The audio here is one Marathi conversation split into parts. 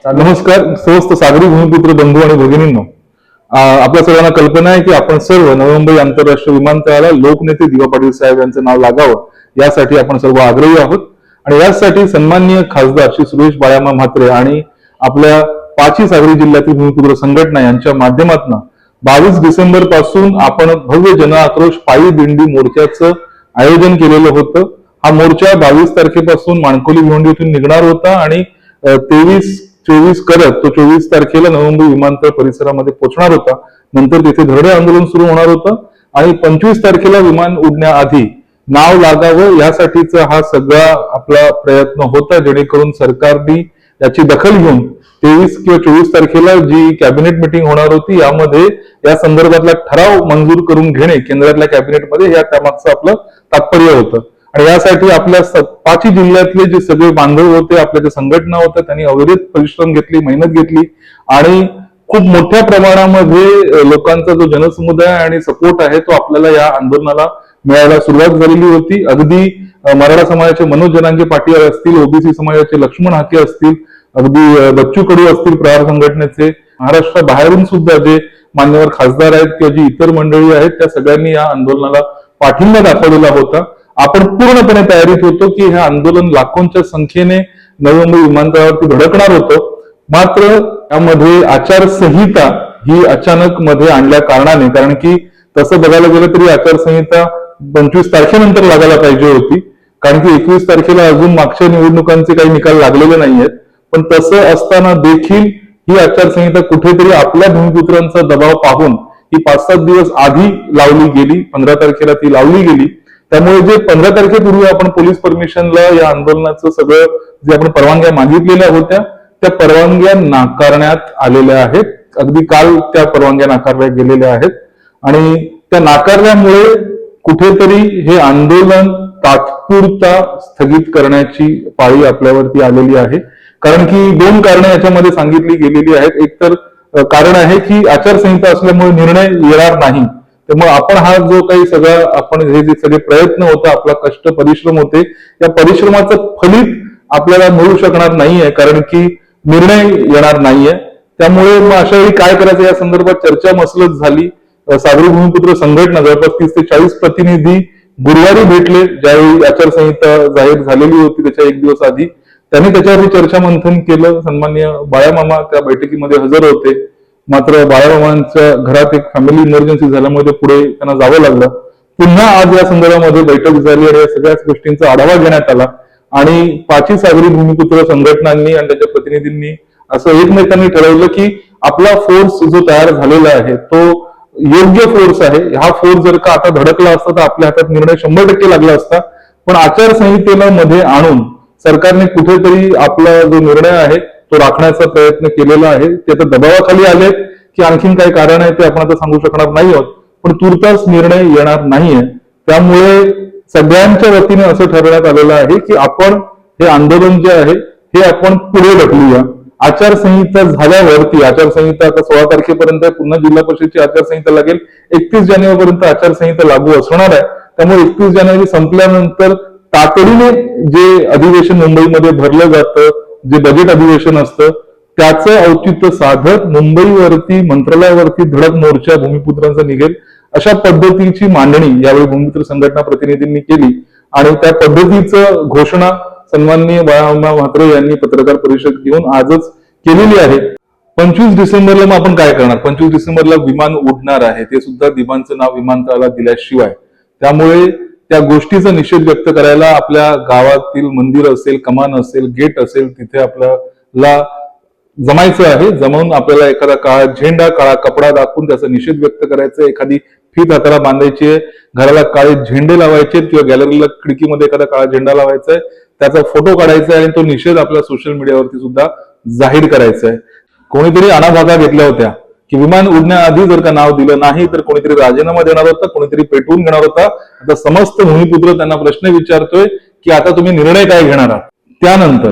नमस्कार समस्त सागरी भूमिपुत्र बंधू आणि भगिनींनो. आपल्या सर्वांना कल्पना आहे की आपण सर्व नवी मुंबई आंतरराष्ट्रीय विमानतळाला लोकनेते दिवा पाटील साहेब यांचं नाव लागावं यासाठी आपण सर्व आग्रही आहोत. आणि यासाठी सन्माननीय खासदार श्री सुरेश बाळामा म्हात्रे आणि आपल्या पाची सागरी जिल्ह्यातील भूमिपुत्र संघटना यांच्या माध्यमातून 22 डिसेंबर पासून आपण भव्य जनआक्रोश पायी दिंडी मोर्चाचं आयोजन केलेलं होतं. हा मोर्चा 22 तारखेपासून माणकोली भिवंडी इथून निघणार होता आणि 23-24 करत तो 24 तारखेला नवी मुंबई विमानतळ परिसरामध्ये पोहोचणार होता. नंतर तिथे धरणे आंदोलन सुरू होणार होतं आणि 25 तारखेला विमान उडण्याआधी नाव लागावं यासाठीचा हा सगळा आपला प्रयत्न होता, जेणेकरून सरकारने याची दखल घेऊन 23 किंवा 24 तारखेला जी कॅबिनेट मिटिंग होणार होती यामध्ये या संदर्भातला ठराव मंजूर करून घेणे केंद्रातल्या कॅबिनेटमध्ये या त्यामागचं आपलं तात्पर्य होतं. आणि यासाठी आपल्या पाची जिल्ह्यातले जे सगळे बांधव होते, आपल्या ज्या संघटना होत्या, त्यांनी अविरत परिश्रम घेतली, मेहनत घेतली आणि खूप मोठ्या प्रमाणामध्ये लोकांचा जो जनसमुदाय आणि सपोर्ट आहे तो आपल्याला या आंदोलनाला मिळायला सुरुवात झालेली होती. अगदी मराठा समाजाचे मनोज जनांगे पाटील असतील, ओबीसी समाजाचे लक्ष्मण हाके असतील, अगदी बच्चू कडू असतील प्रहार संघटनेचे, महाराष्ट्राबाहेरून सुद्धा जे मान्यवर खासदार आहेत किंवा जी इतर मंडळी आहेत त्या सगळ्यांनी या आंदोलनाला पाठिंबा दाखवलेला होता. आपण पूर्णपणे तयारीत होतो की हे आंदोलन लाखोंच्या संख्येने नवी मुंबई विमानतळावरती धडकणार होतं. मात्र यामध्ये आचारसंहिता ही अचानक मध्ये आणल्या कारणाने, कारण की तसं बघायला गेलं तरी आचारसंहिता 25 तारखेनंतर लागायला पाहिजे होती, कारण की 21 तारखेला अजून मागच्या निवडणुकांचे काही निकाल लागलेले नाहीयेत. पण तसं असताना देखील ही आचारसंहिता कुठेतरी आपल्या भूमिपुत्रांचा दबाव पाहून ही 5-7 दिवस आधी लावली गेली. 15 तारखेला ती लावली गेली. त्यामुळे जे 15 तारखेपूर्वी आपण पोलीस परमिशनला या आंदोलनाचं सगळं जे आपण परवानग्या मागितलेल्या होत्या त्या परवानग्या नाकारण्यात आलेल्या आहेत. अगदी काल त्या परवानग्या नाकारल्या गेलेल्या आहेत आणि त्या नाकारल्यामुळे कुठेतरी हे आंदोलन तात्पुरता स्थगित करण्याची पाळी आपल्यावरती आलेली आहे. कारण की 2 कारणं याच्यामध्ये सांगितली गेलेली आहेत. एक तर कारण आहे की आचारसंहिता असल्यामुळे निर्णय येणार नाही. त्यामुळे आपण हा जो काही सगळा आपण हे जे सगळे प्रयत्न होता, आपला कष्ट परिश्रम होते, या परिश्रमाचं फलित आपल्याला मिळू शकणार नाहीये, कारण की निर्णय येणार नाहीये. त्यामुळे मग अशा वेळी काय करायचं या संदर्भात चर्चा मसलत झाली. सागरी भूमिपुत्र संघटना जवळपास 30 ते 40 प्रतिनिधी गुरुवारी भेटले, ज्यावेळी आचारसंहिता जाहीर झालेली होती त्याच्या 1 दिवस आधी. त्यांनी त्याच्यावरती चर्चा मंथन केलं. सन्माननीय बाळामामा त्या बैठकीमध्ये हजर होते. मात्र बाळामामांच्या घरात एक फॅमिली इमर्जन्सी झाल्यामुळे पुढे त्यांना जावं लागलं. पुन्हा आज या संदर्भामध्ये बैठक झाली आणि या सगळ्याच गोष्टींचा आढावा घेण्यात आला आणि पाची सागरी भूमिपुत्र संघटनांनी आणि त्याच्या प्रतिनिधींनी असं एकमेकांनी ठरवलं की आपला फोर्स जो तयार झालेला आहे तो योग्य फोर्स आहे. हा फोर्स जर का आता धडकला असता तर आपल्या हातात निर्णय 100% लागला असता. पण आचारसंहितेला मध्ये आणून सरकारने कुठेतरी आपला जो निर्णय आहे तो राखण्याचा प्रयत्न केलेला आहे. ते आता दबावाखाली आले की आणखीन काय कारण आहे ते आपण आता सांगू शकणार नाही आहोत, पण तुर्तास निर्णय येणार नाहीये. त्यामुळे सगळ्यांच्या वतीने असं ठरवण्यात आलेलं आहे की आपण हे आंदोलन जे आहे हे आपण पुढे ढकलूया. आचारसंहिता झाल्यावरती, आचारसंहिता आता 16 तारखेपर्यंत पुन्हा जिल्हा परिषदेची आचारसंहिता लागेल. 31 जानेवारीपर्यंत आचारसंहिता लागू असणार आहे. त्यामुळे 31 जानेवारी संपल्यानंतर तातडीने जे अधिवेशन मुंबईमध्ये भरलं जातं, जे बजेट अधिवेशन असतं त्याचं औचित्य साधत मुंबईवरती मंत्रालयावरती धडक मोर्चा भूमिपुत्रांचा निघेल अशा पद्धतीची मांडणी यावेळी भूमिपुत्र संघटना प्रतिनिधींनी केली आणि त्या पद्धतीचं घोषणा सन्माननीय बाळामामा म्हात्रे यांनी पत्रकार परिषद घेऊन आजच केलेली आहे. 25 डिसेंबरला मग आपण काय करणार? 25 डिसेंबरला विमान उडणार आहे, ते सुद्धा विमानचं नाव विमानतळाला दिल्याशिवाय. त्यामुळे त्या गोष्टीचा निषेध व्यक्त करायला आपल्या गावातील मंदिर असेल, कमान असेल, गेट असेल, तिथे आपल्याला जमायचं आहे. जमवून आपल्याला एखादा काळा झेंडा, काळा कपडा दाखवून त्याचा निषेध व्यक्त करायचा. एखादी फीत हाताला बांधायची आहे, घराला काळे झेंडे लावायचे किंवा गॅलरीला खिडकीमध्ये एखादा काळा झेंडा लावायचा आहे, त्याचा फोटो काढायचा आहे आणि तो निषेध आपल्या सोशल मीडियावरती सुद्धा जाहीर करायचा आहे. कोणीतरी अनाभागा घेतल्या होत्या की विमान उडण्याआधी जर का नाव दिलं नाही तर कोणीतरी राजीनामा देणार होता, कोणीतरी पेटवून घेणार होता. आता समस्त भूमिपुत्र त्यांना प्रश्न विचारतोय की आता तुम्ही निर्णय काय घेणार आहात? त्यानंतर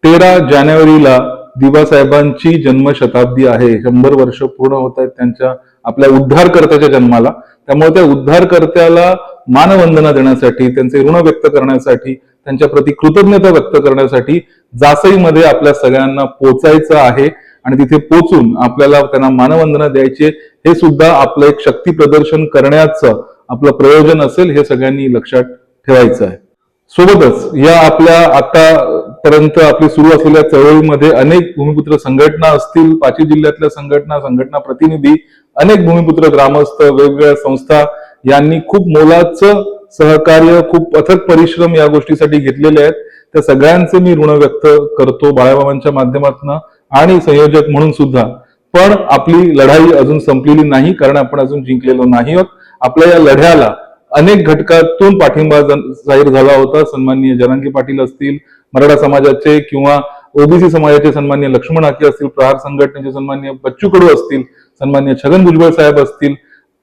13 जानेवारीला दिवासाहेबांची जन्मशताब्दी आहे. 100 वर्ष पूर्ण होत आहेत त्यांच्या आपल्या उद्धारकर्त्याच्या जन्माला. त्यामुळे त्या उद्धारकर्त्याला मानवंदना देण्यासाठी, त्यांचे ऋण व्यक्त करण्यासाठी त्यांच्या प्रती कृतज्ञता व्यक्त करण्यासाठी जासईमध्ये आपल्या सगळ्यांना पोचायचं आहे आणि तिथे पोचून आपल्याला त्यांना मानवंदना द्यायची, हे सुद्धा आपलं एक शक्ती प्रदर्शन करण्याचं आपलं प्रयोजन असेल, हे सगळ्यांनी लक्षात ठेवायचं आहे. सोबतच या आपल्या आतापर्यंत आपली सुरू असलेल्या चळवळीमध्ये अनेक भूमिपुत्र संघटना असतील, 5 जिल्ह्यातल्या संघटना प्रतिनिधी, अनेक भूमिपुत्र ग्रामस्थ, वेगवेगळ्या संस्था यांनी खूप मोलाचं सहकार्य, खूप अथक परिश्रम या गोष्टीसाठी घेतलेले आहेत. त्या सगळ्यांचे मी ऋण व्यक्त करतो बाळाबाबांच्या माध्यमातून आणि संयोजक म्हणून सुद्धा. पण आपली लढाई अजून संपलेली नाही, कारण आपण अजून जिंकलेलो नाही आहोत. आपल्या या लढ्याला अनेक घटकातून पाठिंबा जाहीर झाला होता. सन्माननीय जरांगे पाटील असतील, मराठा समाजाचे किंवा ओबीसी समाजाचे सन्माननीय लक्ष्मण हाके असतील, प्रहार संघटनेचे सन्माननीय बच्चू कडू असतील, सन्माननीय छगन भुजबळ साहेब असतील,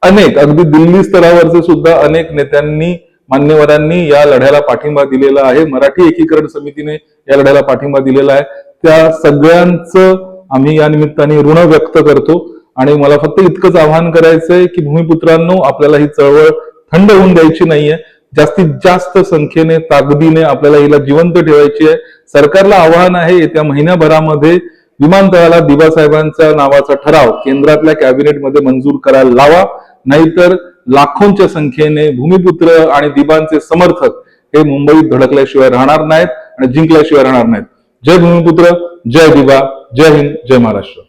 अनेक अगदी दिल्ली स्तरावरचे सुद्धा अनेक नेत्यांनी, मान्यवरांनी या लढ्याला पाठिंबा दिलेला आहे. मराठी एकीकरण समितीने या लढ्याला पाठिंबा दिलेला आहे. त्या सगळ्यांचं आम्ही या निमित्ताने ऋण व्यक्त करतो आणि मला फक्त इतकंच आवाहन करायचंय की भूमिपुत्रांनो, आपल्याला ही चळवळ थंड होऊन द्यायची नाहीये. जास्तीत जास्त संख्येने, ताकदीने आपल्याला हिला जिवंत ठेवायची आहे. सरकारला आवाहन आहे, येत्या महिन्याभरामध्ये विमानतळाला दिबासाहेबांच्या नावाचा ठराव केंद्रातल्या कॅबिनेटमध्ये मंजूर करायला लावा, नाहीतर लाखोंच्या संख्येने भूमिपुत्र आणि दिबांचे समर्थक हे मुंबईत धडकल्याशिवाय राहणार नाहीत आणि जिंकल्याशिवाय राहणार नाहीत. जय भूमिपुत्र, जय दिबा, जय हिंद, जय महाराष्ट्र.